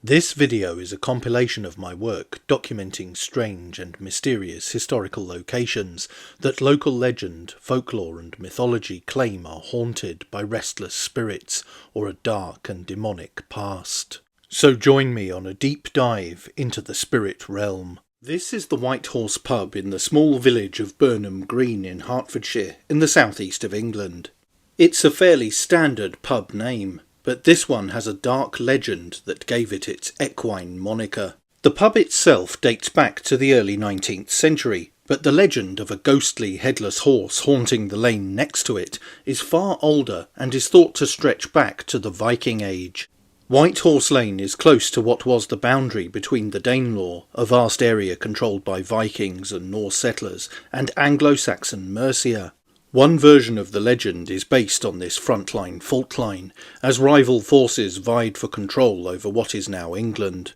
This video is a compilation of my work documenting strange and mysterious historical locations that local legend, folklore and mythology claim are haunted by restless spirits or a dark and demonic past. So join me on a deep dive into the spirit realm. This is the White Horse pub in the small village of Burnham Green in Hertfordshire in the southeast of England. It's a fairly standard pub name, but this one has a dark legend that gave it its equine moniker. The pub itself dates back to the early 19th century, but the legend of a ghostly headless horse haunting the lane next to it is far older and is thought to stretch back to the Viking Age. White Horse Lane is close to what was the boundary between the Danelaw, a vast area controlled by Vikings and Norse settlers, and Anglo-Saxon Mercia. One version of the legend is based on this frontline fault line, as rival forces vied for control over what is now England.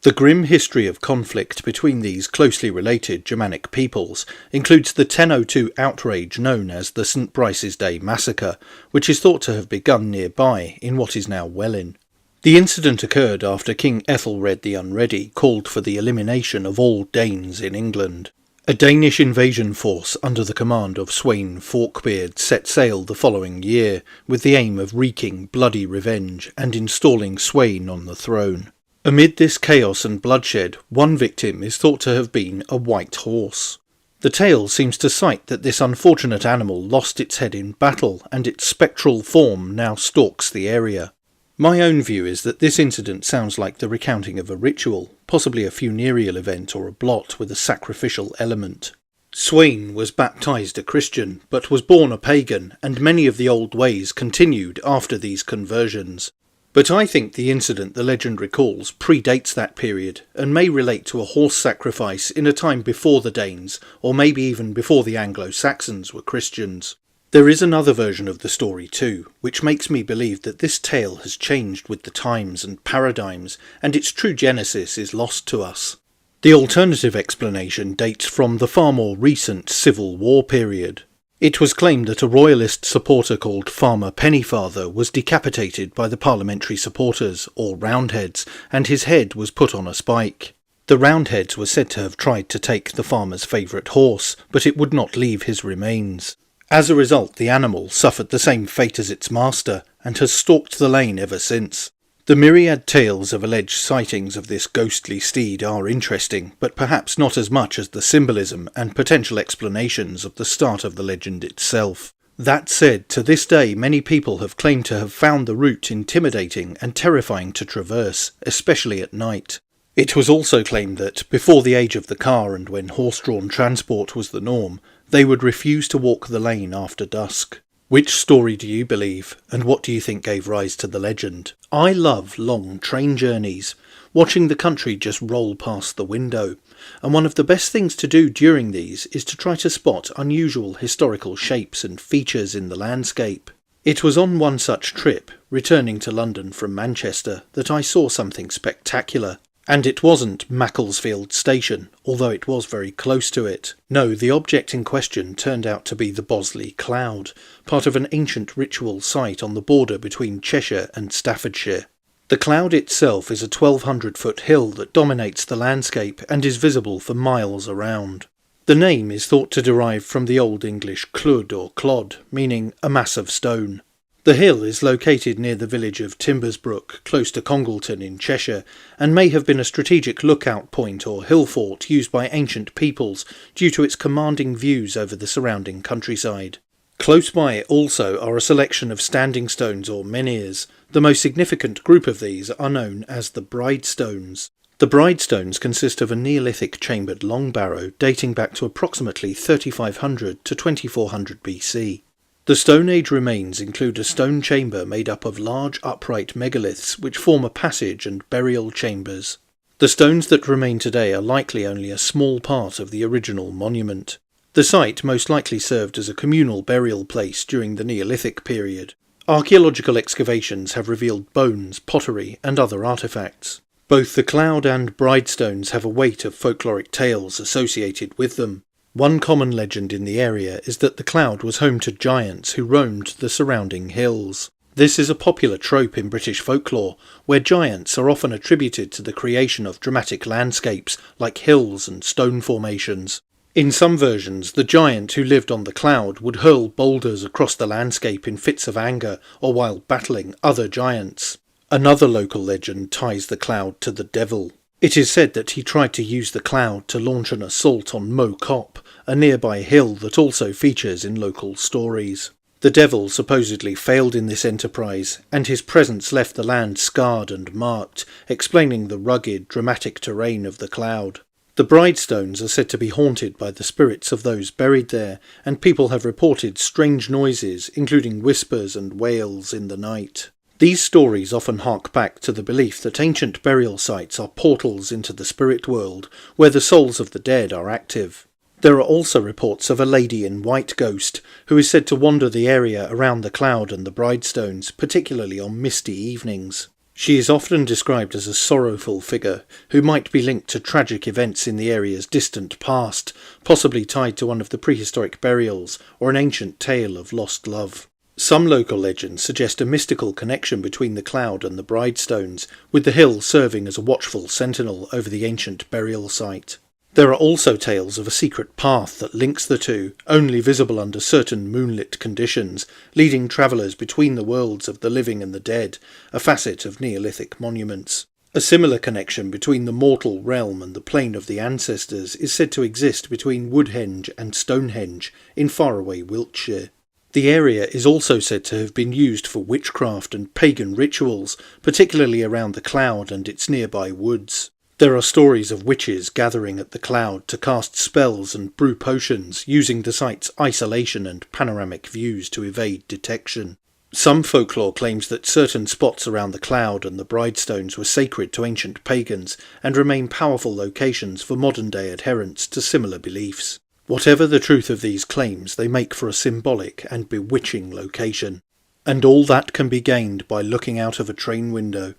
The grim history of conflict between these closely related Germanic peoples includes the 1002 outrage known as the St. Brice's Day Massacre, which is thought to have begun nearby in what is now Welwyn. The incident occurred after King Ethelred the Unready called for the elimination of all Danes in England. A Danish invasion force under the command of Sweyn Forkbeard set sail the following year, with the aim of wreaking bloody revenge and installing Sweyn on the throne. Amid this chaos and bloodshed, one victim is thought to have been a white horse. The tale seems to cite that this unfortunate animal lost its head in battle, and its spectral form now stalks the area. My own view is that this incident sounds like the recounting of a ritual, possibly a funereal event or a blot with a sacrificial element. Sweyn was baptised a Christian, but was born a pagan, and many of the old ways continued after these conversions. But I think the incident the legend recalls predates that period, and may relate to a horse sacrifice in a time before the Danes, or maybe even before the Anglo-Saxons were Christians. There is another version of the story too, which makes me believe that this tale has changed with the times and paradigms, and its true genesis is lost to us. The alternative explanation dates from the far more recent Civil War period. It was claimed that a royalist supporter called Farmer Pennyfather was decapitated by the parliamentary supporters, or Roundheads, and his head was put on a spike. The Roundheads were said to have tried to take the farmer's favourite horse, but it would not leave his remains. As a result, the animal suffered the same fate as its master, and has stalked the lane ever since. The myriad tales of alleged sightings of this ghostly steed are interesting, but perhaps not as much as the symbolism and potential explanations of the start of the legend itself. That said, to this day many people have claimed to have found the route intimidating and terrifying to traverse, especially at night. It was also claimed that, before the age of the car and when horse-drawn transport was the norm, they would refuse to walk the lane after dusk. Which story do you believe, and what do you think gave rise to the legend? I love long train journeys, watching the country just roll past the window, and one of the best things to do during these is to try to spot unusual historical shapes and features in the landscape. It was on one such trip, returning to London from Manchester, that I saw something spectacular. And it wasn't Macclesfield Station, although it was very close to it. No, the object in question turned out to be the Bosley Cloud, part of an ancient ritual site on the border between Cheshire and Staffordshire. The cloud itself is a 1,200-foot hill that dominates the landscape and is visible for miles around. The name is thought to derive from the Old English clwyd or clod, meaning a mass of stone. The hill is located near the village of Timbersbrook, close to Congleton in Cheshire, and may have been a strategic lookout point or hill fort used by ancient peoples due to its commanding views over the surrounding countryside. Close by also are a selection of standing stones or menhirs. The most significant group of these are known as the Bridestones. The Bridestones consist of a Neolithic chambered long barrow dating back to approximately 3500 to 2400 BC. The Stone Age remains include a stone chamber made up of large upright megaliths which form a passage and burial chambers. The stones that remain today are likely only a small part of the original monument. The site most likely served as a communal burial place during the Neolithic period. Archaeological excavations have revealed bones, pottery and other artefacts. Both the Cloud and Bridestones have a weight of folkloric tales associated with them. One common legend in the area is that the Cloud was home to giants who roamed the surrounding hills. This is a popular trope in British folklore, where giants are often attributed to the creation of dramatic landscapes like hills and stone formations. In some versions, the giant who lived on the cloud would hurl boulders across the landscape in fits of anger or while battling other giants. Another local legend ties the cloud to the devil. It is said that he tried to use the cloud to launch an assault on Mo Cop, a nearby hill that also features in local stories. The devil supposedly failed in this enterprise, and his presence left the land scarred and marked, explaining the rugged, dramatic terrain of the cloud. The Bridestones are said to be haunted by the spirits of those buried there, and people have reported strange noises, including whispers and wails in the night. These stories often hark back to the belief that ancient burial sites are portals into the spirit world, where the souls of the dead are active. There are also reports of a lady in white ghost, who is said to wander the area around the cloud and the Bridestones, particularly on misty evenings. She is often described as a sorrowful figure, who might be linked to tragic events in the area's distant past, possibly tied to one of the prehistoric burials, or an ancient tale of lost love. Some local legends suggest a mystical connection between the cloud and the Bridestones, with the hill serving as a watchful sentinel over the ancient burial site. There are also tales of a secret path that links the two, only visible under certain moonlit conditions, leading travellers between the worlds of the living and the dead, a facet of Neolithic monuments. A similar connection between the mortal realm and the plane of the ancestors is said to exist between Woodhenge and Stonehenge in faraway Wiltshire. The area is also said to have been used for witchcraft and pagan rituals, particularly around the cloud and its nearby woods. There are stories of witches gathering at the cloud to cast spells and brew potions, using the site's isolation and panoramic views to evade detection. Some folklore claims that certain spots around the cloud and the Bridestones were sacred to ancient pagans and remain powerful locations for modern-day adherents to similar beliefs. Whatever the truth of these claims, they make for a symbolic and bewitching location. And all that can be gained by looking out of a train window.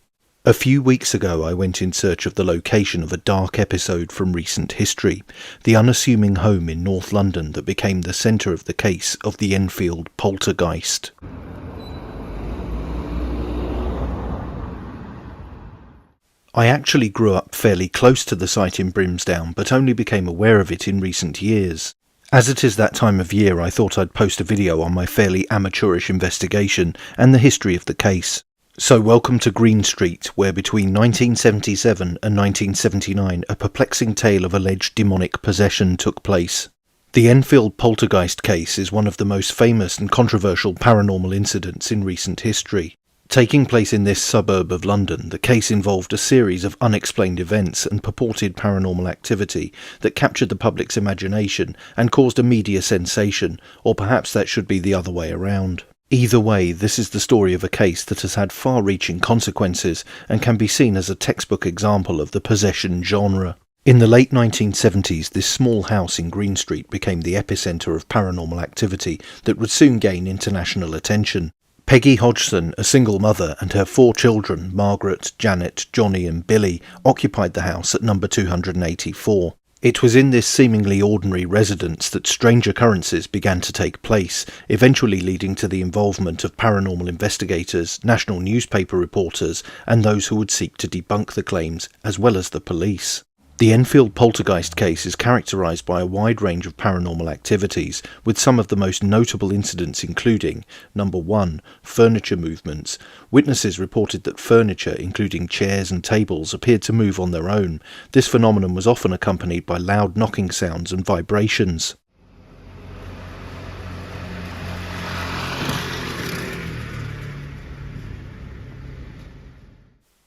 A few weeks ago I went in search of the location of a dark episode from recent history, the unassuming home in North London that became the centre of the case of the Enfield poltergeist. I actually grew up fairly close to the site in Brimsdown, but only became aware of it in recent years. As it is that time of year, I thought I'd post a video on my fairly amateurish investigation and the history of the case. So welcome to Green Street, where between 1977 and 1979 a perplexing tale of alleged demonic possession took place. The Enfield poltergeist case is one of the most famous and controversial paranormal incidents in recent history. Taking place in this suburb of London, the case involved a series of unexplained events and purported paranormal activity that captured the public's imagination and caused a media sensation, or perhaps that should be the other way around. Either way, this is the story of a case that has had far-reaching consequences and can be seen as a textbook example of the possession genre. In the late 1970s, this small house in Green Street became the epicentre of paranormal activity that would soon gain international attention. Peggy Hodgson, a single mother, and her 4 children, Margaret, Janet, Johnny and Billy, occupied the house at number 284. It was in this seemingly ordinary residence that strange occurrences began to take place, eventually leading to the involvement of paranormal investigators, national newspaper reporters, and those who would seek to debunk the claims, as well as the police. The Enfield poltergeist case is characterised by a wide range of paranormal activities, with some of the most notable incidents including, number 1, furniture movements. Witnesses reported that furniture, including chairs and tables, appeared to move on their own. This phenomenon was often accompanied by loud knocking sounds and vibrations.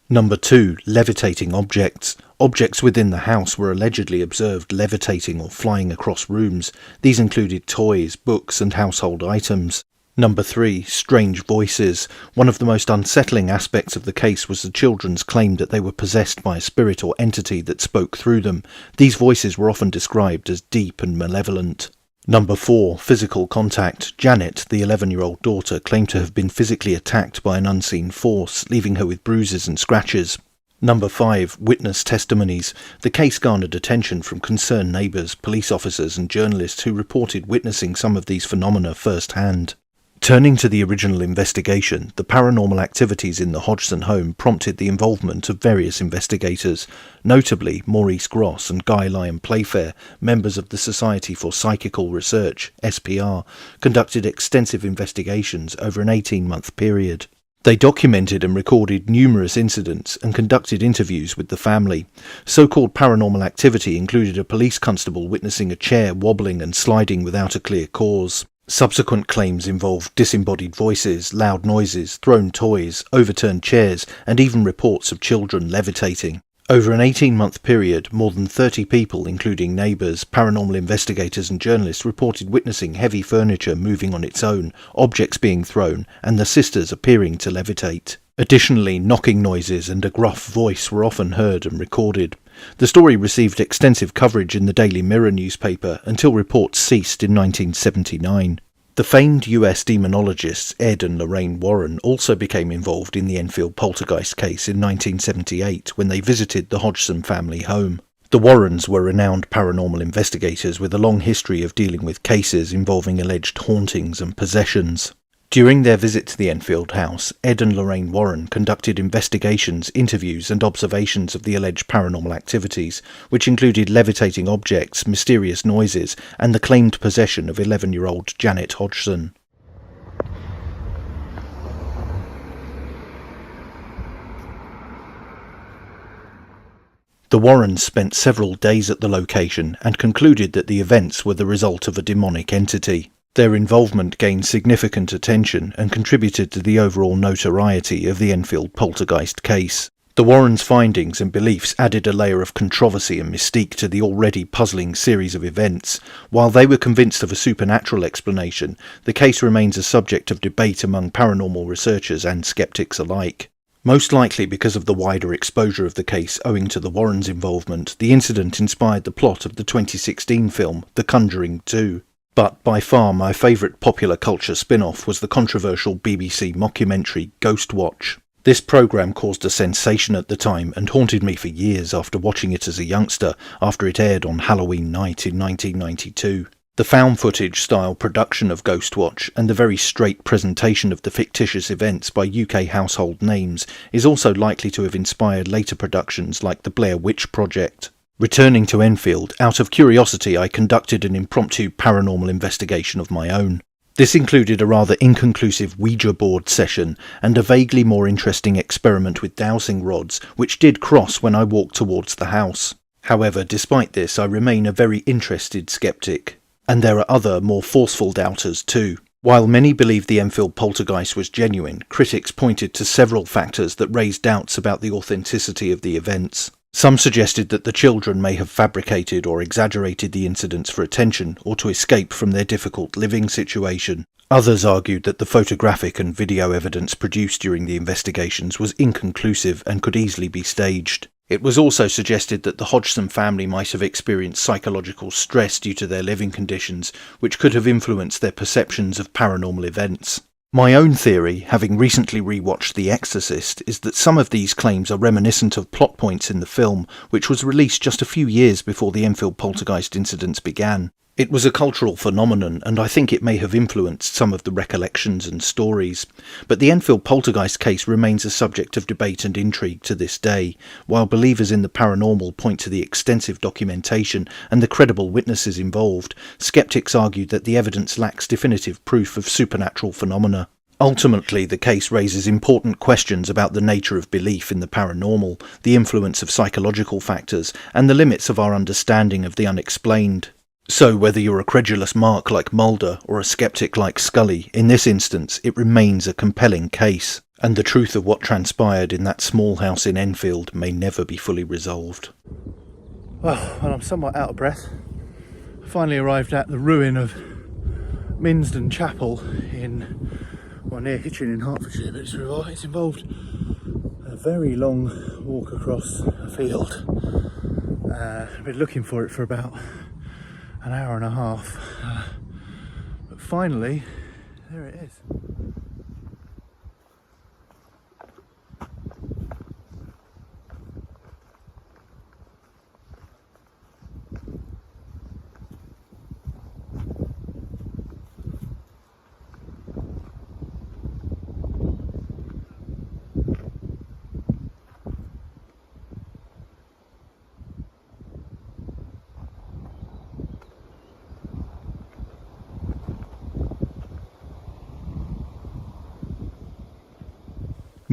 Number 2, levitating objects. Objects within the house were allegedly observed levitating or flying across rooms. These included toys, books and household items. Number 3, strange voices. One of the most unsettling aspects of the case was the children's claim that they were possessed by a spirit or entity that spoke through them. These voices were often described as deep and malevolent. Number 4, physical contact. Janet, the 11-year-old daughter, claimed to have been physically attacked by an unseen force, leaving her with bruises and scratches. Number 5, witness testimonies. The case garnered attention from concerned neighbours, police officers and journalists who reported witnessing some of these phenomena firsthand. Turning to the original investigation, the paranormal activities in the Hodgson home prompted the involvement of various investigators, notably Maurice Gross and Guy Lyon Playfair, members of the Society for Psychical Research, SPR, conducted extensive investigations over an 18-month period. They documented and recorded numerous incidents and conducted interviews with the family. So-called paranormal activity included a police constable witnessing a chair wobbling and sliding without a clear cause. Subsequent claims involved disembodied voices, loud noises, thrown toys, overturned chairs, and even reports of children levitating. Over an 18-month period, more than 30 people, including neighbours, paranormal investigators and journalists, reported witnessing heavy furniture moving on its own, objects being thrown, and the sisters appearing to levitate. Additionally, knocking noises and a gruff voice were often heard and recorded. The story received extensive coverage in the Daily Mirror newspaper until reports ceased in 1979. The famed US demonologists Ed and Lorraine Warren also became involved in the Enfield poltergeist case in 1978 when they visited the Hodgson family home. The Warrens were renowned paranormal investigators with a long history of dealing with cases involving alleged hauntings and possessions. During their visit to the Enfield house, Ed and Lorraine Warren conducted investigations, interviews and observations of the alleged paranormal activities, which included levitating objects, mysterious noises, and the claimed possession of 11-year-old Janet Hodgson. The Warrens spent several days at the location and concluded that the events were the result of a demonic entity. Their involvement gained significant attention and contributed to the overall notoriety of the Enfield poltergeist case. The Warrens' findings and beliefs added a layer of controversy and mystique to the already puzzling series of events. While they were convinced of a supernatural explanation, the case remains a subject of debate among paranormal researchers and skeptics alike. Most likely because of the wider exposure of the case owing to the Warrens' involvement, the incident inspired the plot of the 2016 film The Conjuring 2. But by far my favourite popular culture spin-off was the controversial BBC mockumentary Ghostwatch. This programme caused a sensation at the time and haunted me for years after watching it as a youngster after it aired on Halloween night in 1992. The found footage style production of Ghostwatch and the very straight presentation of the fictitious events by UK household names is also likely to have inspired later productions like the Blair Witch Project. Returning to Enfield, out of curiosity I conducted an impromptu paranormal investigation of my own. This included a rather inconclusive Ouija board session and a vaguely more interesting experiment with dowsing rods, which did cross when I walked towards the house. However, despite this, I remain a very interested skeptic. And there are other, more forceful doubters too. While many believed the Enfield poltergeist was genuine, critics pointed to several factors that raised doubts about the authenticity of the events. Some suggested that the children may have fabricated or exaggerated the incidents for attention or to escape from their difficult living situation. Others argued that the photographic and video evidence produced during the investigations was inconclusive and could easily be staged. It was also suggested that the Hodgson family might have experienced psychological stress due to their living conditions, which could have influenced their perceptions of paranormal events. My own theory, having recently rewatched The Exorcist, is that some of these claims are reminiscent of plot points in the film, which was released just a few years before the Enfield poltergeist incidents began. It was a cultural phenomenon, and I think it may have influenced some of the recollections and stories. But the Enfield poltergeist case remains a subject of debate and intrigue to this day. While believers in the paranormal point to the extensive documentation and the credible witnesses involved, skeptics argued that the evidence lacks definitive proof of supernatural phenomena. Ultimately, the case raises important questions about the nature of belief in the paranormal, the influence of psychological factors, and the limits of our understanding of the unexplained. So whether you're a credulous Mark like Mulder or a skeptic like Scully, in this instance it remains a compelling case, and the truth of what transpired in that small house in Enfield may never be fully resolved. Well, I'm somewhat out of breath. I finally arrived at the ruin of Minsden Chapel near Hitchin in Hertfordshire, but it's involved a very long walk across a field. I've been looking for it for about an hour and a half, but finally there it is.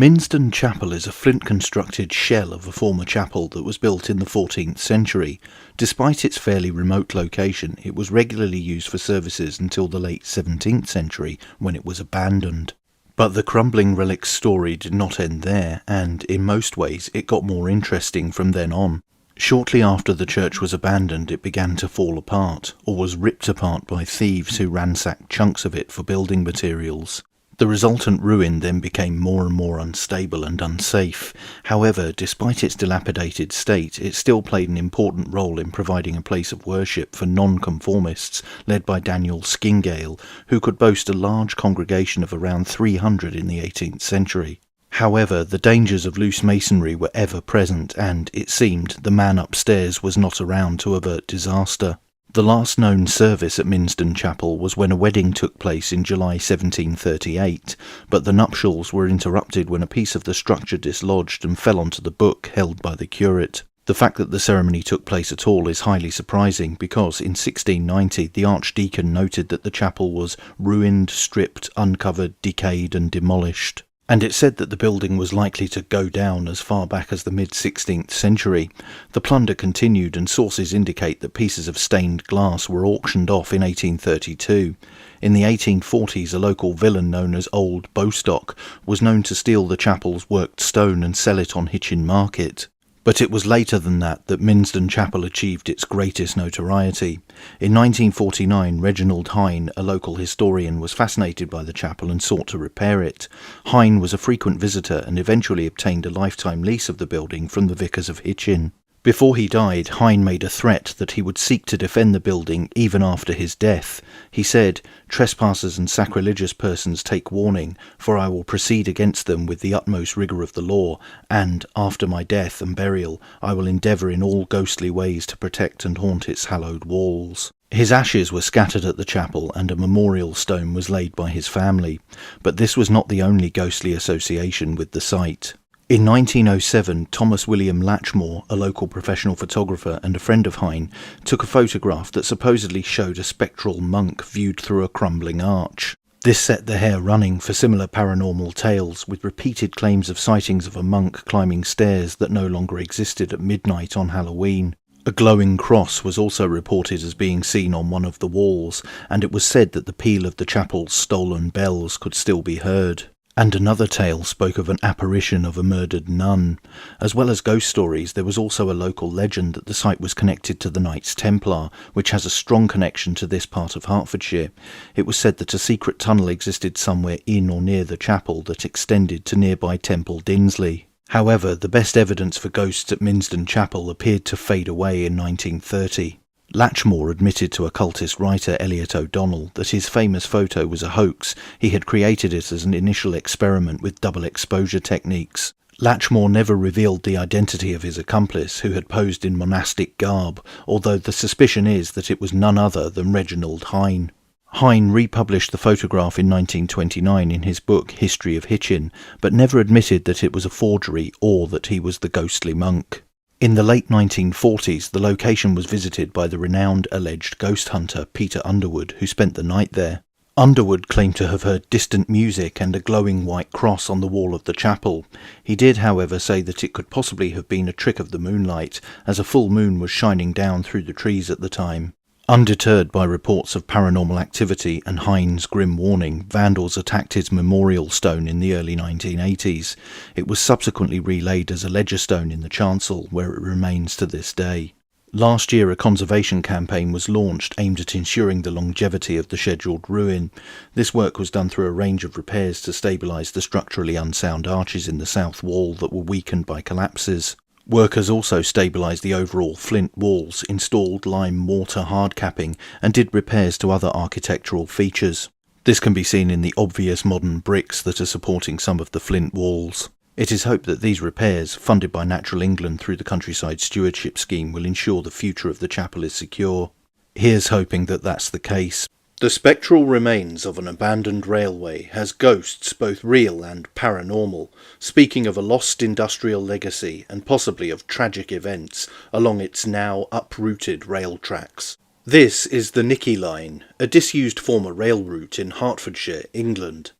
Minsden Chapel is a flint-constructed shell of a former chapel that was built in the 14th century. Despite its fairly remote location, it was regularly used for services until the late 17th century, when it was abandoned. But the crumbling relic's story did not end there, and, in most ways, it got more interesting from then on. Shortly after the church was abandoned, it began to fall apart, or was ripped apart by thieves who ransacked chunks of it for building materials. The resultant ruin then became more and more unstable and unsafe. However, despite its dilapidated state, it still played an important role in providing a place of worship for nonconformists, led by Daniel Skingale, who could boast a large congregation of around 300 in the 18th century. However, the dangers of loose masonry were ever present, and, it seemed, the man upstairs was not around to avert disaster. The last known service at Minsden Chapel was when a wedding took place in July 1738, but the nuptials were interrupted when a piece of the structure dislodged and fell onto the book held by the curate. The fact that the ceremony took place at all is highly surprising because in 1690 the archdeacon noted that the chapel was ruined, stripped, uncovered, decayed and demolished. And it said that the building was likely to go down as far back as the mid-16th century. The plunder continued, and sources indicate that pieces of stained glass were auctioned off in 1832. In the 1840s, a local villain known as Old Bostock was known to steal the chapel's worked stone and sell it on Hitchin Market. But it was later than that Minsden Chapel achieved its greatest notoriety. In 1949, Reginald Hine, a local historian, was fascinated by the chapel and sought to repair it. Hine was a frequent visitor and eventually obtained a lifetime lease of the building from the vicars of Hitchin. Before he died, Hine made a threat that he would seek to defend the building even after his death. He said, "Trespassers and sacrilegious persons take warning, for I will proceed against them with the utmost rigour of the law, and, after my death and burial, I will endeavour in all ghostly ways to protect and haunt its hallowed walls." His ashes were scattered at the chapel and a memorial stone was laid by his family. But this was not the only ghostly association with the site. In 1907, Thomas William Latchmore, a local professional photographer and a friend of Hine, took a photograph that supposedly showed a spectral monk viewed through a crumbling arch. This set the hair running for similar paranormal tales, with repeated claims of sightings of a monk climbing stairs that no longer existed at midnight on Halloween. A glowing cross was also reported as being seen on one of the walls, and it was said that the peal of the chapel's stolen bells could still be heard. And another tale spoke of an apparition of a murdered nun. As well as ghost stories, there was also a local legend that the site was connected to the Knights Templar, which has a strong connection to this part of Hertfordshire. It was said that a secret tunnel existed somewhere in or near the chapel that extended to nearby Temple Dinsley. However, the best evidence for ghosts at Minsden Chapel appeared to fade away in 1930. Latchmore admitted to occultist writer Elliot O'Donnell that his famous photo was a hoax. He had created it as an initial experiment with double exposure techniques. Latchmore never revealed the identity of his accomplice, who had posed in monastic garb, although the suspicion is that it was none other than Reginald Hine. Hine republished the photograph in 1929 in his book History of Hitchin, but never admitted that it was a forgery or that he was the ghostly monk. In the late 1940s, the location was visited by the renowned alleged ghost hunter Peter Underwood, who spent the night there. Underwood claimed to have heard distant music and a glowing white cross on the wall of the chapel. He did, however, say that it could possibly have been a trick of the moonlight, as a full moon was shining down through the trees at the time. Undeterred by reports of paranormal activity and Hine's grim warning, vandals attacked his memorial stone in the early 1980s. It was subsequently relaid as a ledger stone in the chancel, where it remains to this day. Last year, a conservation campaign was launched aimed at ensuring the longevity of the scheduled ruin. This work was done through a range of repairs to stabilise the structurally unsound arches in the south wall that were weakened by collapses. Workers also stabilised the overall flint walls, installed lime mortar hardcapping, and did repairs to other architectural features. This can be seen in the obvious modern bricks that are supporting some of the flint walls. It is hoped that these repairs, funded by Natural England through the Countryside Stewardship Scheme, will ensure the future of the chapel is secure. Here's hoping that that's the case. The spectral remains of an abandoned railway has ghosts both real and paranormal, speaking of a lost industrial legacy and possibly of tragic events along its now uprooted rail tracks. This is the Nicky Line, a disused former rail route in Hertfordshire, England.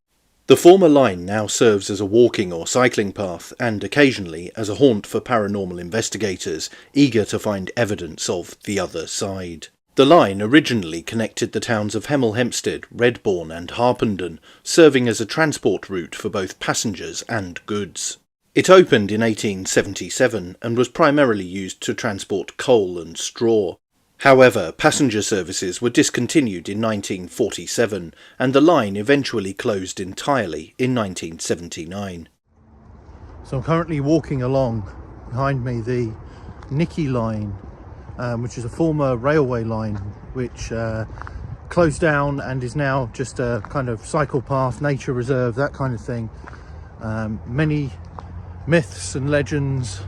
The former line now serves as a walking or cycling path and occasionally as a haunt for paranormal investigators eager to find evidence of the other side. The line originally connected the towns of Hemel Hempstead, Redbourne and Harpenden, serving as a transport route for both passengers and goods. It opened in 1877 and was primarily used to transport coal and straw. However, passenger services were discontinued in 1947 and the line eventually closed entirely in 1979. So I'm currently walking along behind me the Nicky line, which is a former railway line which closed down and is now just a kind of cycle path, nature reserve, that kind of thing. Many myths and legends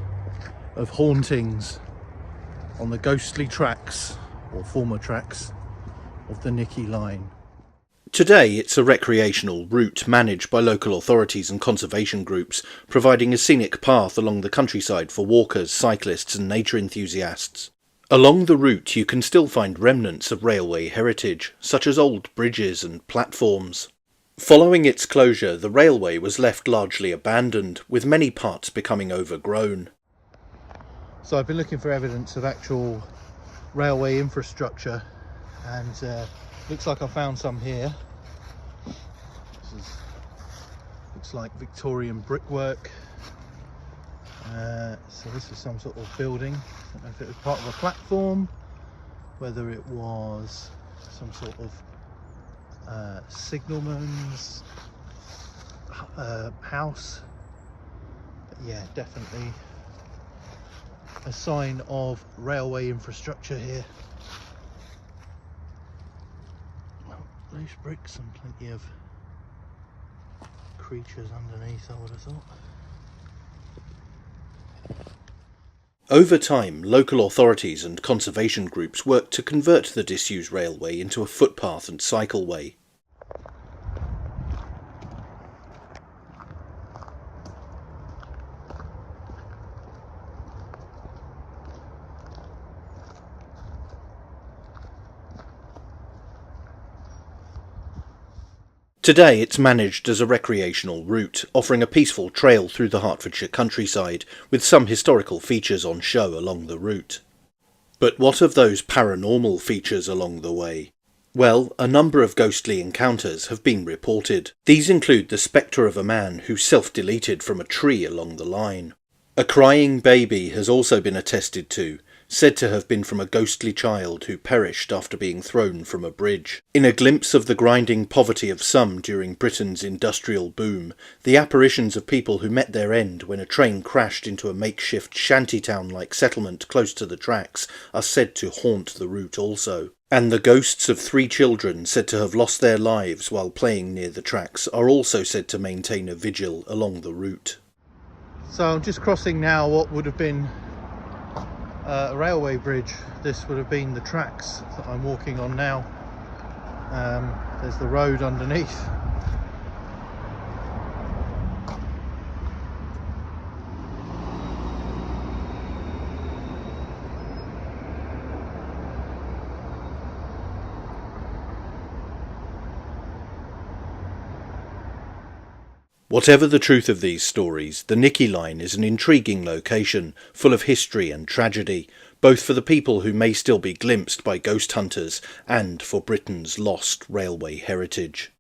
of hauntings on the ghostly tracks, or former tracks, of the Nicky line. Today it's a recreational route managed by local authorities and conservation groups, providing a scenic path along the countryside for walkers, cyclists and nature enthusiasts. Along the route you can still find remnants of railway heritage, such as old bridges and platforms. Following its closure, the railway was left largely abandoned, with many parts becoming overgrown. So I've been looking for evidence of actual railway infrastructure, and looks like I found some here. Looks like Victorian brickwork. So this is some sort of building. I don't know if it was part of a platform, whether it was some sort of signalman's house. But yeah, definitely a sign of railway infrastructure here. Well, loose bricks and plenty of creatures underneath, I would have thought. Over time, local authorities and conservation groups worked to convert the disused railway into a footpath and cycleway. Today it's managed as a recreational route, offering a peaceful trail through the Hertfordshire countryside, with some historical features on show along the route. But what of those paranormal features along the way? Well, a number of ghostly encounters have been reported. These include the spectre of a man who self-deleted from a tree along the line. A crying baby has also been attested to, said to have been from a ghostly child who perished after being thrown from a bridge. In a glimpse of the grinding poverty of some during Britain's industrial boom, the apparitions of people who met their end when a train crashed into a makeshift shantytown-like settlement close to the tracks are said to haunt the route also. And the ghosts of 3 children said to have lost their lives while playing near the tracks are also said to maintain a vigil along the route. So I'm just crossing now what would have been a railway bridge. This would have been the tracks that I'm walking on now. There's the road underneath. Whatever the truth of these stories, the Nicky Line is an intriguing location, full of history and tragedy, both for the people who may still be glimpsed by ghost hunters and for Britain's lost railway heritage.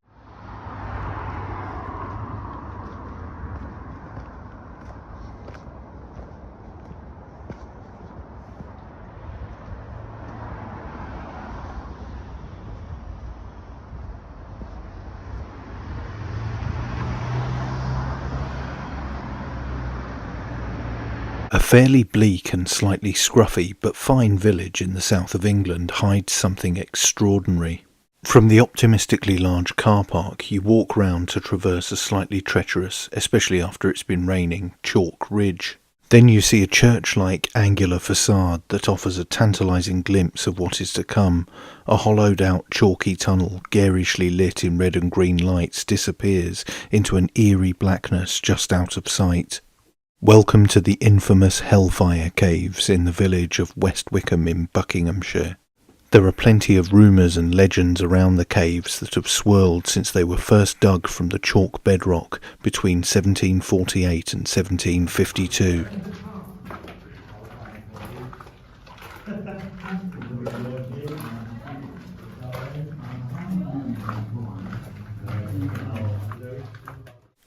A fairly bleak and slightly scruffy but fine village in the south of England hides something extraordinary. From the optimistically large car park you walk round to traverse a slightly treacherous, especially after it's been raining, chalk ridge. Then you see a church-like angular facade that offers a tantalising glimpse of what is to come. A hollowed-out chalky tunnel, garishly lit in red and green lights, disappears into an eerie blackness just out of sight. Welcome to the infamous Hellfire Caves in the village of West Wickham in Buckinghamshire. There are plenty of rumours and legends around the caves that have swirled since they were first dug from the chalk bedrock between 1748 and 1752.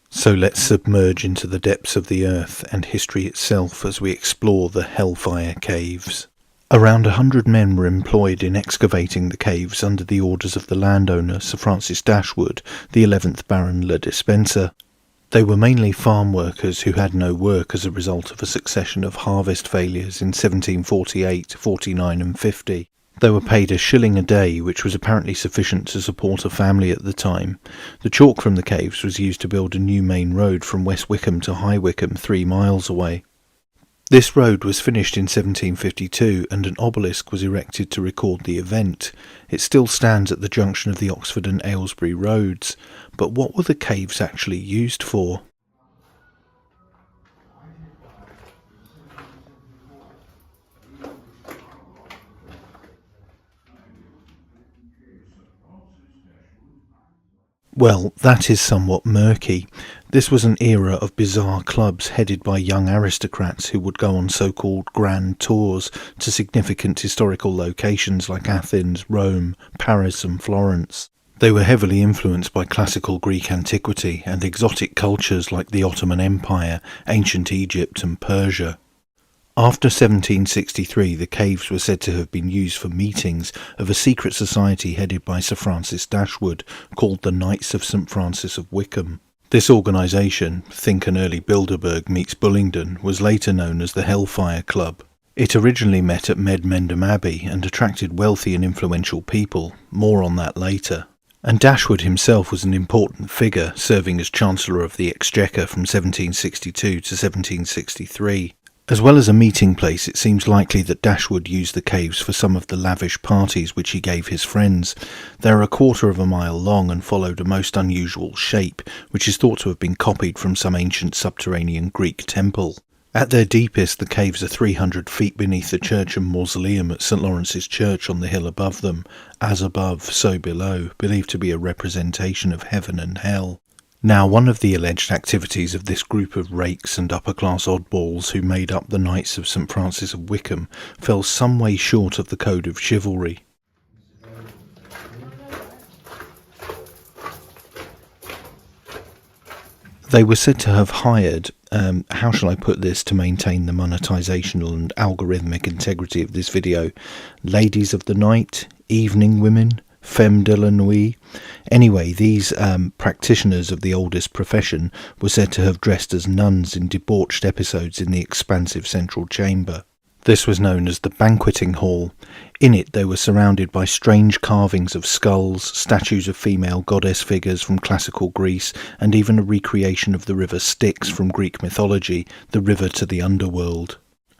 So let's submerge into the depths of the earth and history itself as we explore the Hellfire Caves. Around 100 men were employed in excavating the caves under the orders of the landowner Sir Francis Dashwood, the 11th Baron Le Despencer. They were mainly farm workers who had no work as a result of a succession of harvest failures in 1748, 49 and 50. They were paid a shilling a day, which was apparently sufficient to support a family at the time. The chalk from the caves was used to build a new main road from West Wickham to High Wycombe, 3 miles away. This road was finished in 1752 and an obelisk was erected to record the event. It still stands at the junction of the Oxford and Aylesbury roads. But what were the caves actually used for? Well, that is somewhat murky. This was an era of bizarre clubs headed by young aristocrats who would go on so-called grand tours to significant historical locations like Athens, Rome, Paris and Florence. They were heavily influenced by classical Greek antiquity and exotic cultures like the Ottoman Empire, ancient Egypt and Persia. After 1763, the caves were said to have been used for meetings of a secret society headed by Sir Francis Dashwood, called the Knights of St Francis of Wickham. This organisation, think an early Bilderberg meets Bullingdon, was later known as the Hellfire Club. It originally met at Medmendham Abbey and attracted wealthy and influential people, more on that later. And Dashwood himself was an important figure, serving as Chancellor of the Exchequer from 1762 to 1763. As well as a meeting place, it seems likely that Dashwood used the caves for some of the lavish parties which he gave his friends. They are 1/4 of a mile long and followed a most unusual shape, which is thought to have been copied from some ancient subterranean Greek temple. At their deepest, the caves are 300 feet beneath the church and mausoleum at St Lawrence's Church on the hill above them, as above, so below, believed to be a representation of heaven and hell. Now, one of the alleged activities of this group of rakes and upper-class oddballs who made up the Knights of St Francis of Wickham fell some way short of the code of chivalry. They were said to have hired, how shall I put this to maintain the monetizational and algorithmic integrity of this video, ladies of the night, evening women, femme de la nuit. Anyway, these practitioners of the oldest profession were said to have dressed as nuns in debauched episodes in the expansive central chamber. This was known as the banqueting hall. In it they were surrounded by strange carvings of skulls, statues of female goddess figures from classical Greece, and even a recreation of the river Styx from Greek mythology, the river to the underworld.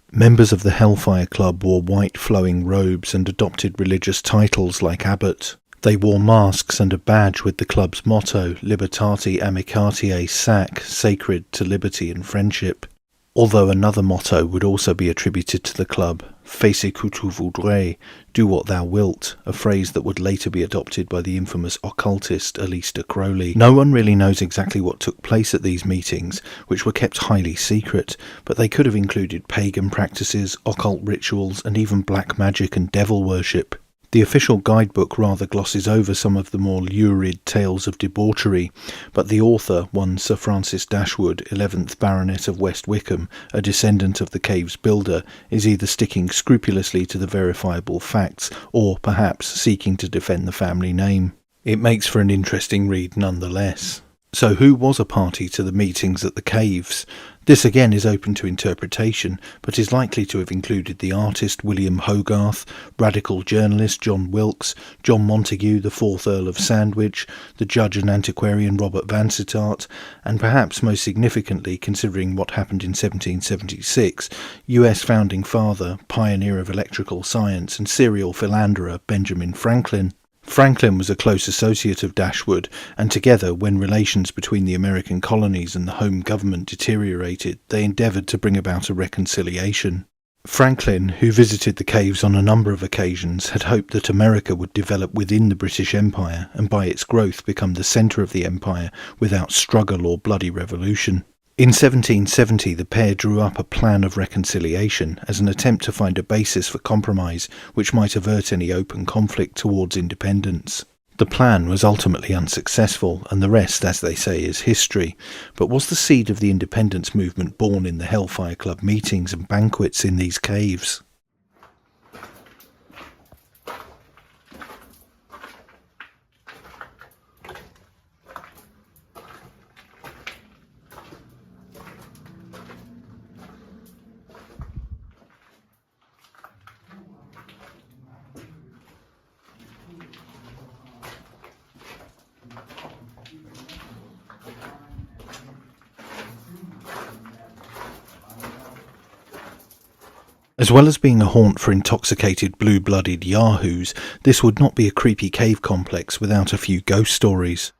Members of the Hellfire Club wore white flowing robes and adopted religious titles like abbot. They wore masks and a badge with the club's motto, Libertate Amicatiae Sac, sacred to liberty and friendship. Although another motto would also be attributed to the club, Fais ce que tu voudrais, do what thou wilt, a phrase that would later be adopted by the infamous occultist Aleister Crowley. No one really knows exactly what took place at these meetings, which were kept highly secret, but they could have included pagan practices, occult rituals, and even black magic and devil worship. The official guidebook rather glosses over some of the more lurid tales of debauchery, but the author, one Sir Francis Dashwood, 11th Baronet of West Wickham, a descendant of the cave's builder, is either sticking scrupulously to the verifiable facts, or perhaps seeking to defend the family name. It makes for an interesting read nonetheless. So who was a party to the meetings at the caves? This again is open to interpretation, but is likely to have included the artist William Hogarth, radical journalist John Wilkes, John Montagu, the 4th Earl of Sandwich, the judge and antiquarian Robert Vansittart, and perhaps most significantly, considering what happened in 1776, US founding father, pioneer of electrical science and serial philanderer Benjamin Franklin. Franklin was a close associate of Dashwood, and together, when relations between the American colonies and the home government deteriorated, they endeavoured to bring about a reconciliation. Franklin, who visited the caves on a number of occasions, had hoped that America would develop within the British Empire and by its growth become the centre of the empire without struggle or bloody revolution. In 1770 the pair drew up a plan of reconciliation as an attempt to find a basis for compromise which might avert any open conflict towards independence. The plan was ultimately unsuccessful, and the rest, as they say, is history. But was the seed of the independence movement born in the Hellfire Club meetings and banquets in these caves? As well as being a haunt for intoxicated blue-blooded yahoos, this would not be a creepy cave complex without a few ghost stories.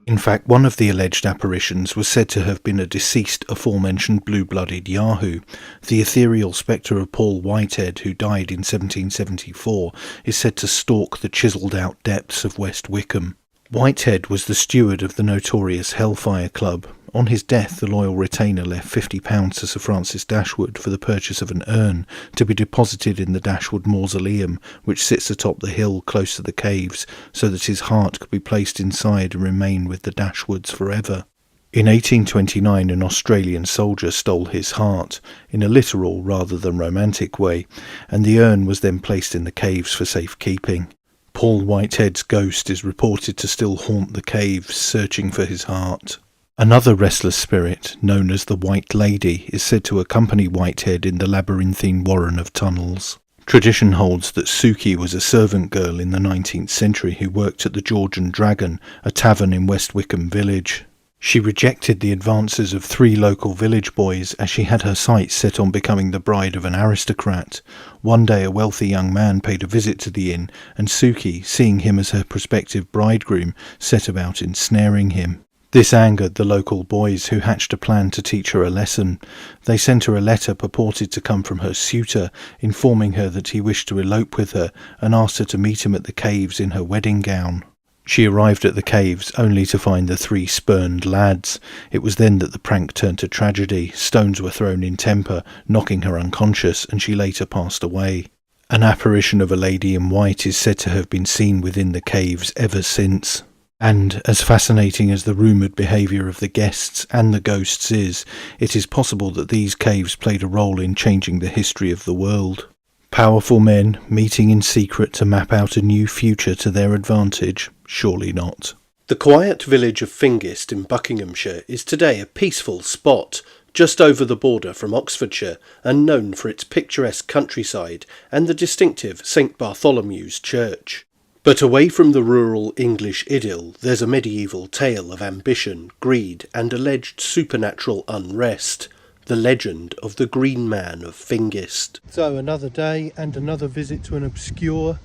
In fact, one of the alleged apparitions was said to have been a deceased aforementioned blue-blooded Yahoo. The ethereal spectre of Paul Whitehead, who died in 1774, is said to stalk the chiselled-out depths of West Wickham. Whitehead was the steward of the notorious Hellfire Club. On his death, the loyal retainer left £50 to Sir Francis Dashwood for the purchase of an urn to be deposited in the Dashwood Mausoleum, which sits atop the hill close to the caves, so that his heart could be placed inside and remain with the Dashwoods forever. In 1829, an Australian soldier stole his heart, in a literal rather than romantic way, and the urn was then placed in the caves for safekeeping. Paul Whitehead's ghost is reported to still haunt the caves, searching for his heart. Another restless spirit, known as the White Lady, is said to accompany Whitehead in the labyrinthine warren of tunnels. Tradition holds that Suki was a servant girl in the 19th century who worked at the George and Dragon, a tavern in West Wickham village. She rejected the advances of 3 local village boys as she had her sights set on becoming the bride of an aristocrat. One day a wealthy young man paid a visit to the inn, and Suki, seeing him as her prospective bridegroom, set about ensnaring him. This angered the local boys, who hatched a plan to teach her a lesson. They sent her a letter purported to come from her suitor, informing her that he wished to elope with her, and asked her to meet him at the caves in her wedding gown. She arrived at the caves only to find the 3 spurned lads. It was then that the prank turned to tragedy. Stones were thrown in temper, knocking her unconscious, and she later passed away. An apparition of a lady in white is said to have been seen within the caves ever since. And, as fascinating as the rumoured behaviour of the guests and the ghosts is, it is possible that these caves played a role in changing the history of the world. Powerful men meeting in secret to map out a new future to their advantage? Surely not. The quiet village of Fingist in Buckinghamshire is today a peaceful spot just over the border from Oxfordshire, and known for its picturesque countryside and the distinctive St Bartholomew's Church. But away from the rural English idyll, there's a medieval tale of ambition, greed, and alleged supernatural unrest. The legend of the Green Man of Fingist. So another day and another visit to an obscure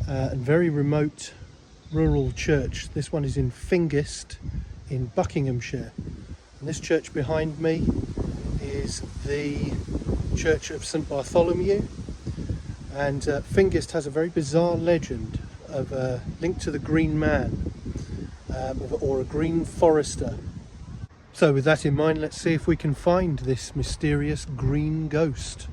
and very remote rural church. This one is in Fingist in Buckinghamshire. And this church behind me is the Church of St Bartholomew. And Fingist has a very bizarre legend of a link to the Green Man, or a Green Forester. So with that in mind, let's see if we can find this mysterious green ghost.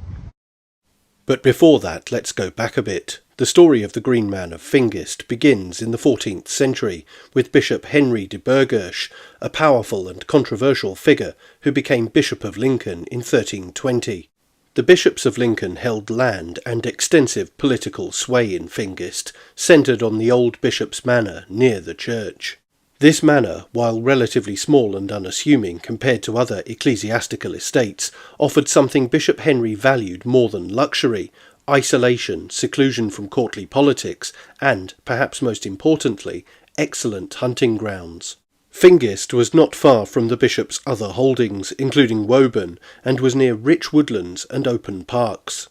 But before that, let's go back a bit. The story of the Green Man of Fingist begins in the 14th century with Bishop Henry de Burghersh, a powerful and controversial figure who became Bishop of Lincoln in 1320. The bishops of Lincoln held land and extensive political sway in Fingist, centred on the old bishop's manor near the church. This manor, while relatively small and unassuming compared to other ecclesiastical estates, offered something Bishop Henry valued more than luxury: isolation, seclusion from courtly politics, and, perhaps most importantly, excellent hunting grounds. Fingist was not far from the bishop's other holdings, including Woburn, and was near rich woodlands and open parks.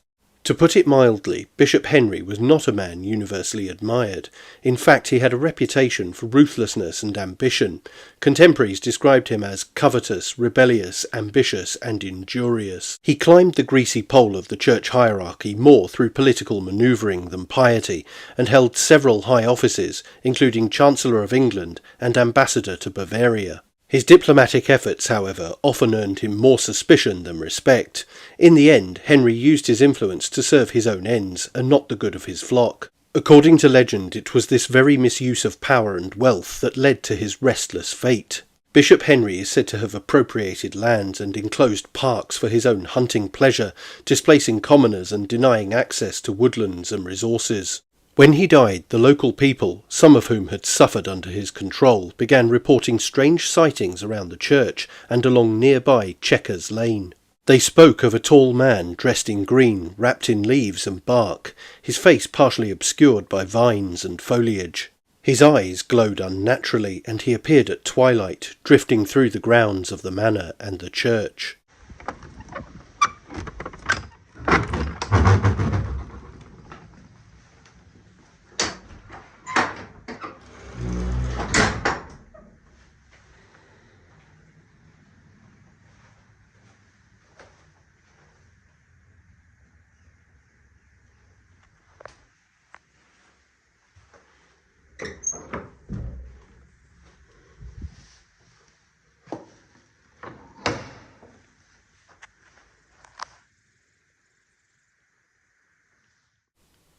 To put it mildly, Bishop Henry was not a man universally admired. In fact, he had a reputation for ruthlessness and ambition. Contemporaries described him as covetous, rebellious, ambitious, and injurious. He climbed the greasy pole of the church hierarchy more through political manoeuvring than piety, and held several high offices, including Chancellor of England and Ambassador to Bavaria. His diplomatic efforts, however, often earned him more suspicion than respect. In the end, Henry used his influence to serve his own ends, and not the good of his flock. According to legend, it was this very misuse of power and wealth that led to his restless fate. Bishop Henry is said to have appropriated lands and enclosed parks for his own hunting pleasure, displacing commoners and denying access to woodlands and resources. When he died, the local people, some of whom had suffered under his control, began reporting strange sightings around the church and along nearby Chequers Lane. They spoke of a tall man dressed in green, wrapped in leaves and bark, his face partially obscured by vines and foliage. His eyes glowed unnaturally, and he appeared at twilight, drifting through the grounds of the manor and the church.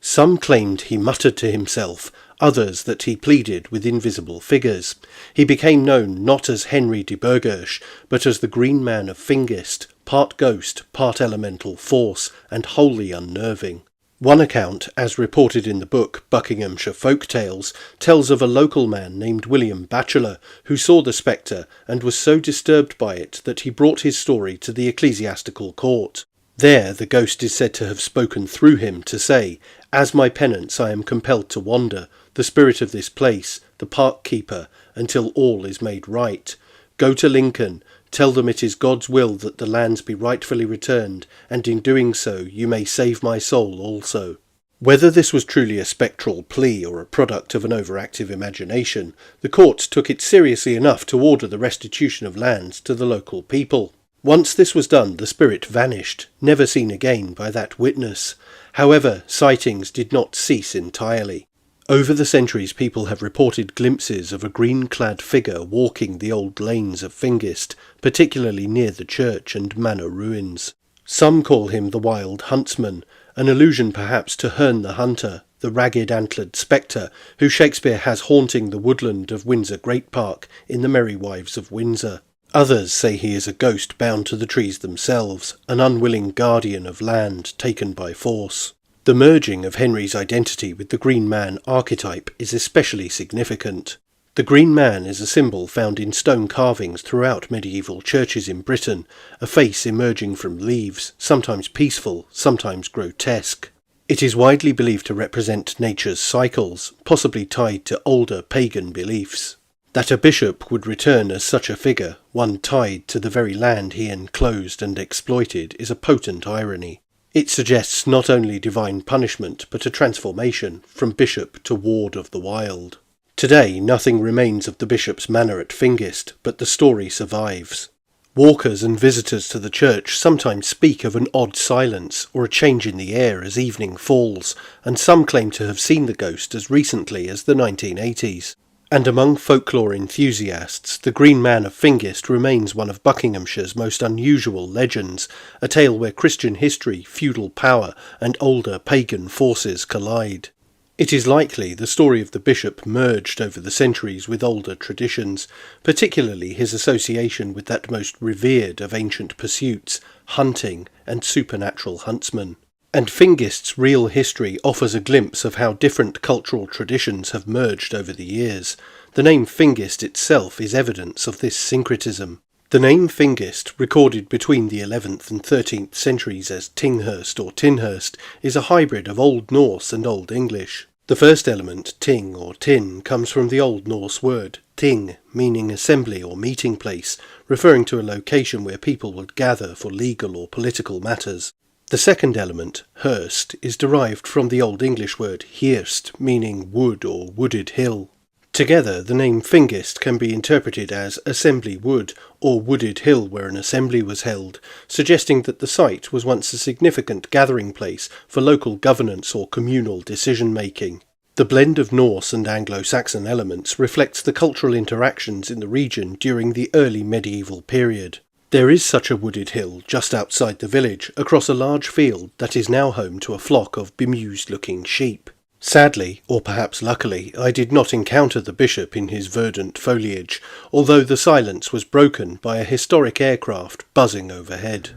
Some claimed he muttered to himself, others that he pleaded with invisible figures. He became known not as Henry de Burghersh, but as the Green Man of Fingist, part ghost, part elemental force, and wholly unnerving. One account, as reported in the book Buckinghamshire Folk Tales, tells of a local man named William Batchelor, who saw the spectre and was so disturbed by it that he brought his story to the ecclesiastical court. There the ghost is said to have spoken through him to say, "As my penance I am compelled to wander, the spirit of this place, the park keeper, until all is made right. Go to Lincoln, tell them it is God's will that the lands be rightfully returned, and in doing so you may save my soul also." Whether this was truly a spectral plea or a product of an overactive imagination, the court took it seriously enough to order the restitution of lands to the local people. Once this was done, the spirit vanished, never seen again by that witness. However, sightings did not cease entirely. Over the centuries, people have reported glimpses of a green-clad figure walking the old lanes of Fingist, particularly near the church and manor ruins. Some call him the Wild Huntsman, an allusion perhaps to Herne the Hunter, the ragged-antlered spectre who Shakespeare has haunting the woodland of Windsor Great Park in The Merry Wives of Windsor. Others say he is a ghost bound to the trees themselves, an unwilling guardian of land taken by force. The merging of Henry's identity with the Green Man archetype is especially significant. The Green Man is a symbol found in stone carvings throughout medieval churches in Britain, a face emerging from leaves, sometimes peaceful, sometimes grotesque. It is widely believed to represent nature's cycles, possibly tied to older pagan beliefs. That a bishop would return as such a figure, one tied to the very land he enclosed and exploited, is a potent irony. It suggests not only divine punishment, but a transformation from bishop to ward of the wild. Today, nothing remains of the bishop's manor at Fingist, but the story survives. Walkers and visitors to the church sometimes speak of an odd silence or a change in the air as evening falls, and some claim to have seen the ghost as recently as the 1980s. And among folklore enthusiasts, the Green Man of Fingist remains one of Buckinghamshire's most unusual legends, a tale where Christian history, feudal power, and older pagan forces collide. It is likely the story of the bishop merged over the centuries with older traditions, particularly his association with that most revered of ancient pursuits, hunting and supernatural huntsmen. And Fingist's real history offers a glimpse of how different cultural traditions have merged over the years. The name Fingist itself is evidence of this syncretism. The name Fingist, recorded between the 11th and 13th centuries as Tinghurst or Tinhurst, is a hybrid of Old Norse and Old English. The first element, ting or tin, comes from the Old Norse word ting, meaning assembly or meeting place, referring to a location where people would gather for legal or political matters. The second element, hurst, is derived from the Old English word hirst, meaning wood or wooded hill. Together, the name Fingist can be interpreted as assembly wood or wooded hill where an assembly was held, suggesting that the site was once a significant gathering place for local governance or communal decision-making. The blend of Norse and Anglo-Saxon elements reflects the cultural interactions in the region during the early medieval period. There is such a wooded hill just outside the village, across a large field that is now home to a flock of bemused-looking sheep. Sadly, or perhaps luckily, I did not encounter the bishop in his verdant foliage, although the silence was broken by a historic aircraft buzzing overhead.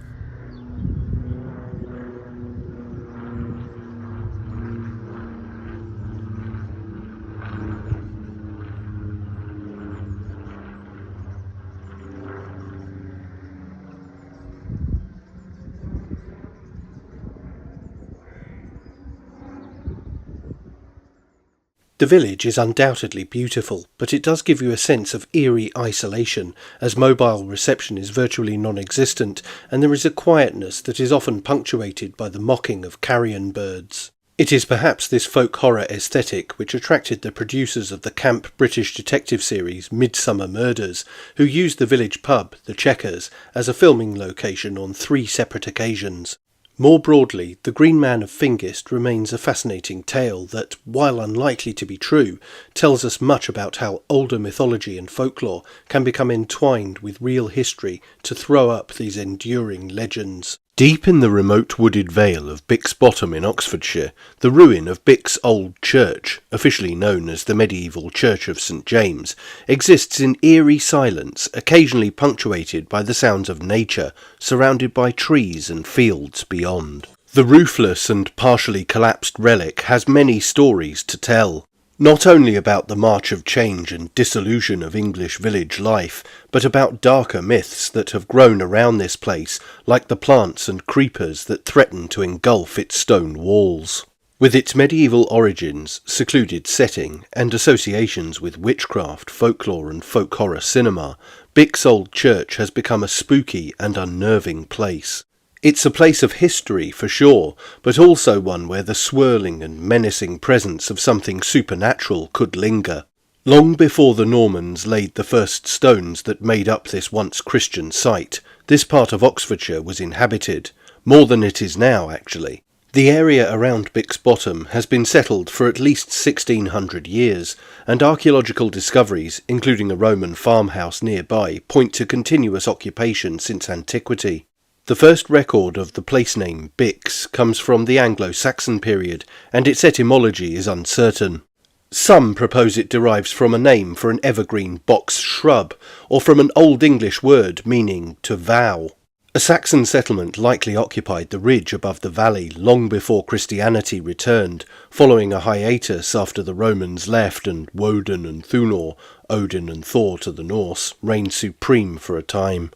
The village is undoubtedly beautiful, but it does give you a sense of eerie isolation, as mobile reception is virtually non-existent, and there is a quietness that is often punctuated by the mocking of carrion birds. It is perhaps this folk horror aesthetic which attracted the producers of the camp British detective series Midsummer Murders, who used the village pub, the Chequers, as a filming location on 3 separate occasions. More broadly, the Green Man of Fingist remains a fascinating tale that, while unlikely to be true, tells us much about how older mythology and folklore can become entwined with real history to throw up these enduring legends. Deep in the remote wooded vale of Bick's Bottom in Oxfordshire, the ruin of Bick's Old Church, officially known as the medieval Church of St. James, exists in eerie silence, occasionally punctuated by the sounds of nature, surrounded by trees and fields beyond. The roofless and partially collapsed relic has many stories to tell. Not only about the march of change and dissolution of English village life, but about darker myths that have grown around this place, like the plants and creepers that threaten to engulf its stone walls. With its medieval origins, secluded setting, and associations with witchcraft, folklore and folk horror cinema, Bick's Old Church has become a spooky and unnerving place. It's a place of history, for sure, but also one where the swirling and menacing presence of something supernatural could linger. Long before the Normans laid the first stones that made up this once Christian site, this part of Oxfordshire was inhabited, more than it is now, actually. The area around Bick's Bottom has been settled for at least 1600 years, and archaeological discoveries, including a Roman farmhouse nearby, point to continuous occupation since antiquity. The first record of the place name Bix comes from the Anglo-Saxon period, and its etymology is uncertain. Some propose it derives from a name for an evergreen box shrub, or from an Old English word meaning to vow. A Saxon settlement likely occupied the ridge above the valley long before Christianity returned, following a hiatus after the Romans left and Woden and Thunor, Odin and Thor to the Norse, reigned supreme for a time.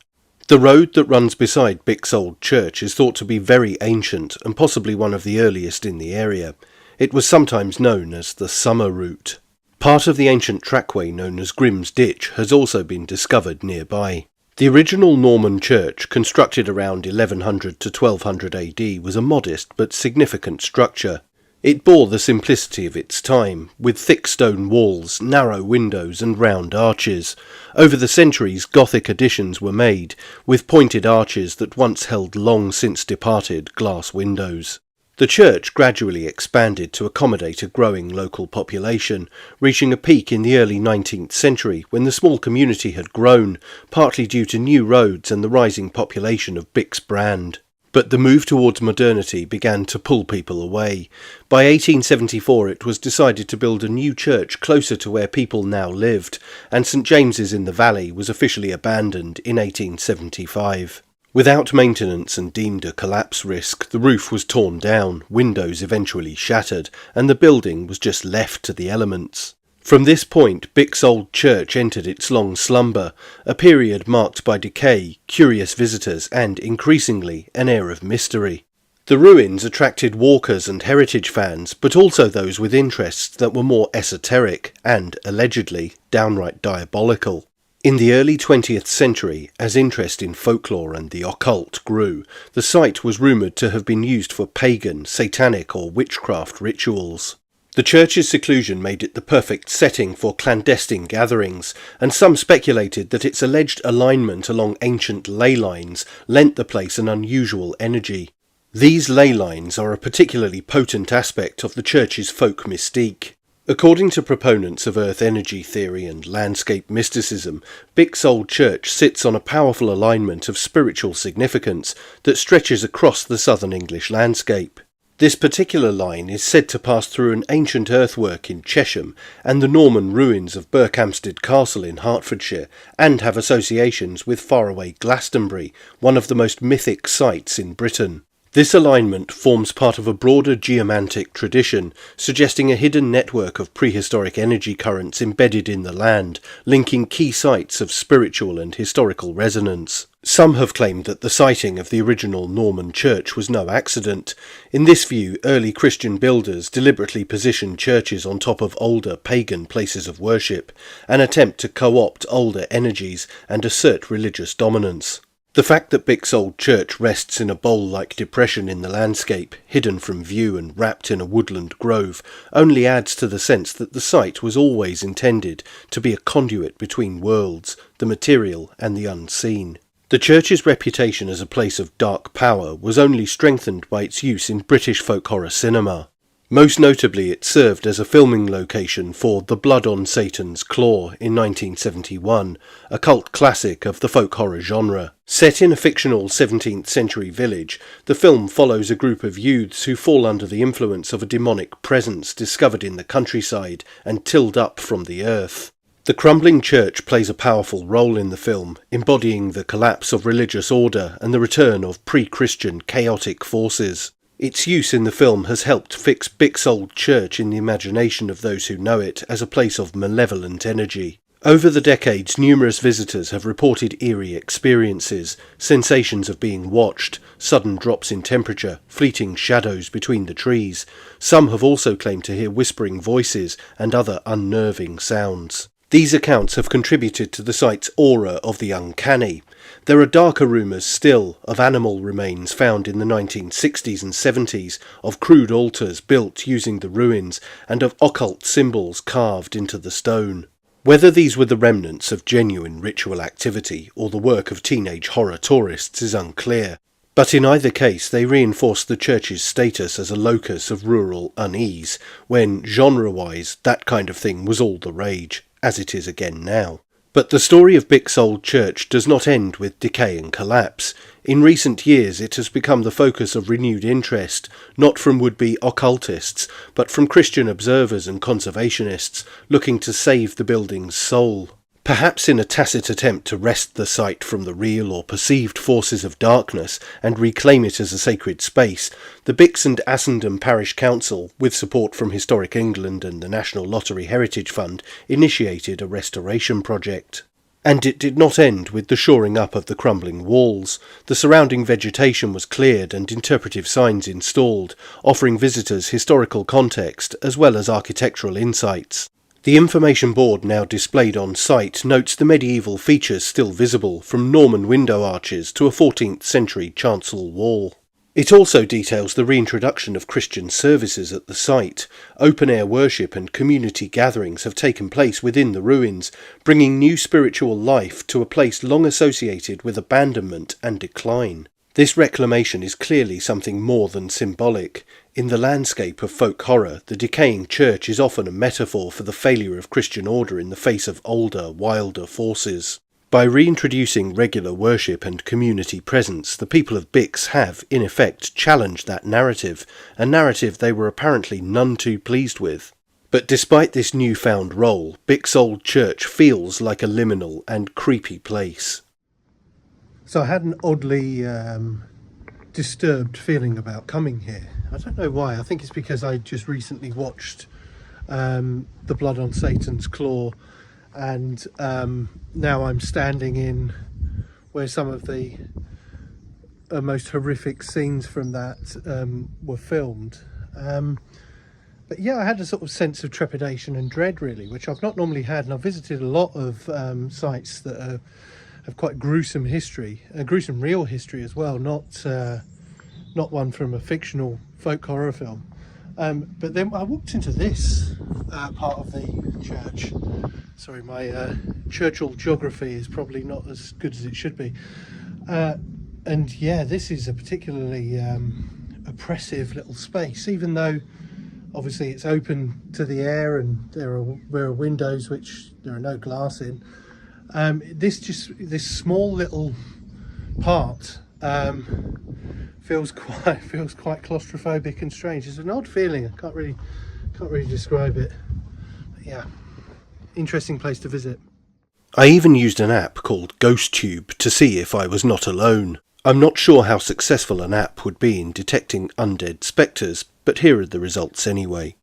The road that runs beside Bick's Old Church is thought to be very ancient and possibly one of the earliest in the area. It was sometimes known as the Summer Route. Part of the ancient trackway known as Grimm's Ditch has also been discovered nearby. The original Norman church, constructed around 1100 to 1200 AD, was a modest but significant structure. It bore the simplicity of its time, with thick stone walls, narrow windows and round arches. Over the centuries Gothic additions were made, with pointed arches that once held long since departed glass windows. The church gradually expanded to accommodate a growing local population, reaching a peak in the early 19th century when the small community had grown, partly due to new roads and the rising population of Bick's brand. But the move towards modernity began to pull people away. By 1874 it was decided to build a new church closer to where people now lived, and St. James's in the Valley was officially abandoned in 1875. Without maintenance and deemed a collapse risk, the roof was torn down, windows eventually shattered, and the building was just left to the elements. From this point, Bick's old church entered its long slumber, a period marked by decay, curious visitors, and, increasingly, an air of mystery. The ruins attracted walkers and heritage fans, but also those with interests that were more esoteric and, allegedly, downright diabolical. In the early 20th century, as interest in folklore and the occult grew, the site was rumoured to have been used for pagan, satanic or witchcraft rituals. The church's seclusion made it the perfect setting for clandestine gatherings, and some speculated that its alleged alignment along ancient ley lines lent the place an unusual energy. These ley lines are a particularly potent aspect of the church's folk mystique. According to proponents of earth energy theory and landscape mysticism, Bick's old church sits on a powerful alignment of spiritual significance that stretches across the southern English landscape. This particular line is said to pass through an ancient earthwork in Chesham and the Norman ruins of Berkhamsted Castle in Hertfordshire, and have associations with faraway Glastonbury, one of the most mythic sites in Britain. This alignment forms part of a broader geomantic tradition, suggesting a hidden network of prehistoric energy currents embedded in the land, linking key sites of spiritual and historical resonance. Some have claimed that the siting of the original Norman church was no accident. In this view, early Christian builders deliberately positioned churches on top of older pagan places of worship, an attempt to co-opt older energies and assert religious dominance. The fact that Bick's old church rests in a bowl-like depression in the landscape, hidden from view and wrapped in a woodland grove, only adds to the sense that the site was always intended to be a conduit between worlds, the material and the unseen. The church's reputation as a place of dark power was only strengthened by its use in British folk horror cinema. Most notably, it served as a filming location for The Blood on Satan's Claw in 1971, a cult classic of the folk horror genre. Set in a fictional 17th century village, the film follows a group of youths who fall under the influence of a demonic presence discovered in the countryside and tilled up from the earth. The crumbling church plays a powerful role in the film, embodying the collapse of religious order and the return of pre-Christian chaotic forces. Its use in the film has helped fix Bick's old church in the imagination of those who know it as a place of malevolent energy. Over the decades, numerous visitors have reported eerie experiences, sensations of being watched, sudden drops in temperature, fleeting shadows between the trees. Some have also claimed to hear whispering voices and other unnerving sounds. These accounts have contributed to the site's aura of the uncanny. There are darker rumours still of animal remains found in the 1960s and 70s, of crude altars built using the ruins, and of occult symbols carved into the stone. Whether these were the remnants of genuine ritual activity or the work of teenage horror tourists is unclear, but in either case they reinforce the church's status as a locus of rural unease, when, genre-wise, that kind of thing was all the rage, as it is again now. But the story of Bick's old church does not end with decay and collapse. In recent years it has become the focus of renewed interest, not from would-be occultists, but from Christian observers and conservationists looking to save the building's soul. Perhaps in a tacit attempt to wrest the site from the real or perceived forces of darkness and reclaim it as a sacred space, the Bix and Assendham Parish Council, with support from Historic England and the National Lottery Heritage Fund, initiated a restoration project. And it did not end with the shoring up of the crumbling walls. The surrounding vegetation was cleared and interpretive signs installed, offering visitors historical context as well as architectural insights. The information board now displayed on site notes the medieval features still visible, from Norman window arches to a 14th century chancel wall. It also details the reintroduction of Christian services at the site. Open-air worship and community gatherings have taken place within the ruins, bringing new spiritual life to a place long associated with abandonment and decline. This reclamation is clearly something more than symbolic. In the landscape of folk horror, the decaying church is often a metaphor for the failure of Christian order in the face of older, wilder forces. By reintroducing regular worship and community presence, the people of Bix have, in effect, challenged that narrative, a narrative they were apparently none too pleased with. But despite this newfound role, Bix Old Church feels like a liminal and creepy place. So I had an oddly disturbed feeling about coming here. I don't know why. I think it's because I just recently watched the blood on Satan's claw, and now I'm standing in where some of the most horrific scenes from that were filmed. But yeah, I had a sort of sense of trepidation and dread, really, which I've not normally had, and I've visited a lot of sites that have quite gruesome history, a gruesome real history as well, not one from a fictional folk horror film. But then I walked into this part of the church. Sorry, my churchill geography is probably not as good as it should be. And yeah, this is a particularly oppressive little space, even though obviously it's open to the air and there are windows which there are no glass in. This small little part feels quite claustrophobic and strange. It's an odd feeling. I can't really describe it. But yeah, interesting place to visit. I even used an app called GhostTube to see if I was not alone. I'm not sure how successful an app would be in detecting undead spectres, but here are the results anyway.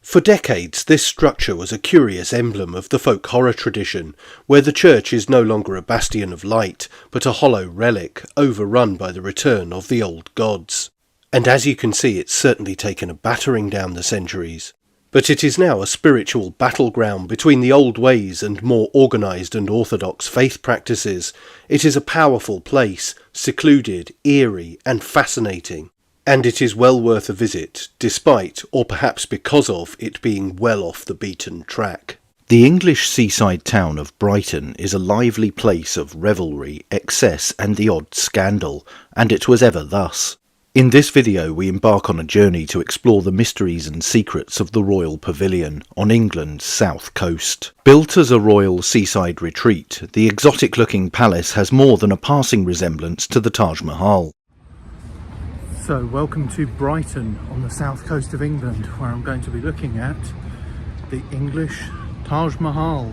For decades, this structure was a curious emblem of the folk horror tradition, where the church is no longer a bastion of light, but a hollow relic, overrun by the return of the old gods. And as you can see, it's certainly taken a battering down the centuries. But it is now a spiritual battleground between the old ways and more organised and orthodox faith practices. It is a powerful place, secluded, eerie, and fascinating. And it is well worth a visit, despite, or perhaps because of, it being well off the beaten track. The English seaside town of Brighton is a lively place of revelry, excess and the odd scandal, and it was ever thus. In this video we embark on a journey to explore the mysteries and secrets of the Royal Pavilion on England's south coast. Built as a royal seaside retreat, the exotic-looking palace has more than a passing resemblance to the Taj Mahal. So welcome to Brighton on the south coast of England, where I'm going to be looking at the English Taj Mahal.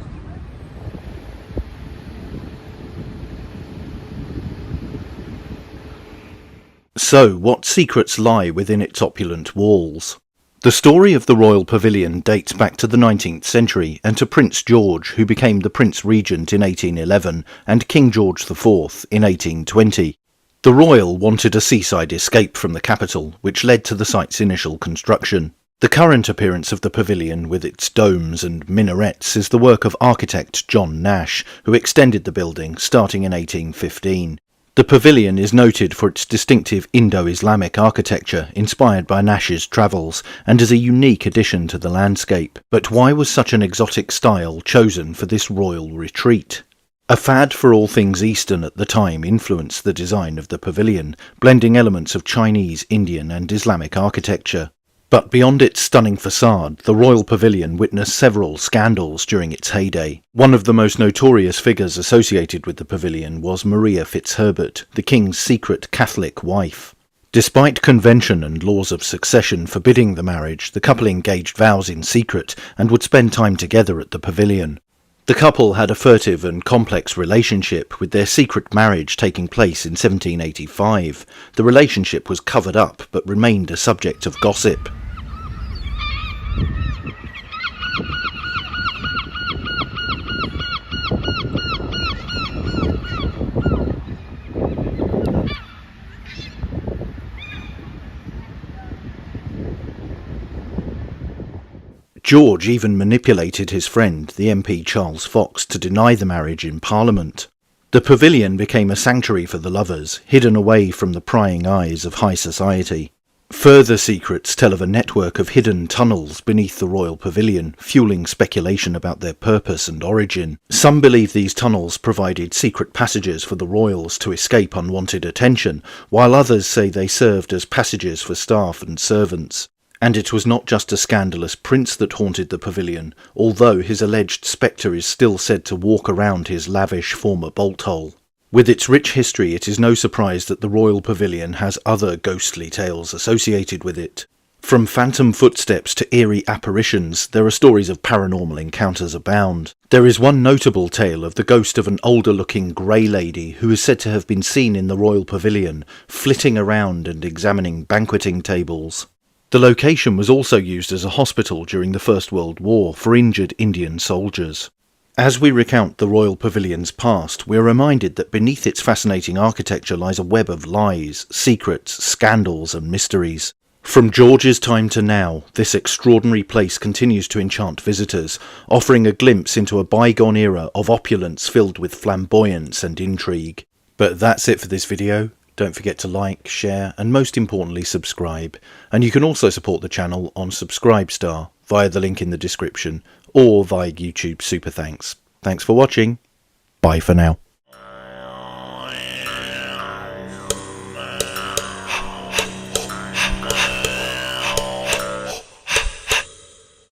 So, what secrets lie within its opulent walls? The story of the Royal Pavilion dates back to the 19th century and to Prince George, who became the Prince Regent in 1811, and King George IV in 1820. The royal wanted a seaside escape from the capital, which led to the site's initial construction. The current appearance of the pavilion, with its domes and minarets, is the work of architect John Nash, who extended the building starting in 1815. The pavilion is noted for its distinctive Indo-Islamic architecture, inspired by Nash's travels, and is a unique addition to the landscape. But why was such an exotic style chosen for this royal retreat? A fad for all things Eastern at the time influenced the design of the pavilion, blending elements of Chinese, Indian and Islamic architecture. But beyond its stunning facade, the Royal Pavilion witnessed several scandals during its heyday. One of the most notorious figures associated with the pavilion was Maria Fitzherbert, the King's secret Catholic wife. Despite convention and laws of succession forbidding the marriage, the couple engaged vows in secret and would spend time together at the pavilion. The couple had a furtive and complex relationship, with their secret marriage taking place in 1785. The relationship was covered up but remained a subject of gossip. George even manipulated his friend, the MP Charles Fox, to deny the marriage in Parliament. The pavilion became a sanctuary for the lovers, hidden away from the prying eyes of high society. Further secrets tell of a network of hidden tunnels beneath the royal pavilion, fueling speculation about their purpose and origin. Some believe these tunnels provided secret passages for the royals to escape unwanted attention, while others say they served as passages for staff and servants. And it was not just a scandalous prince that haunted the pavilion, although his alleged spectre is still said to walk around his lavish former bolt hole. With its rich history, it is no surprise that the Royal Pavilion has other ghostly tales associated with it. From phantom footsteps to eerie apparitions, there are stories of paranormal encounters abound. There is one notable tale of the ghost of an older-looking grey lady who is said to have been seen in the Royal Pavilion, flitting around and examining banqueting tables. The location was also used as a hospital during the First World War for injured Indian soldiers. As we recount the Royal Pavilion's past, we are reminded that beneath its fascinating architecture lies a web of lies, secrets, scandals and mysteries. From George's time to now, this extraordinary place continues to enchant visitors, offering a glimpse into a bygone era of opulence filled with flamboyance and intrigue. But that's it for this video. Don't forget to like, share and most importantly subscribe. And you can also support the channel on Subscribestar via the link in the description or via YouTube Super Thanks. Thanks for watching. Bye for now.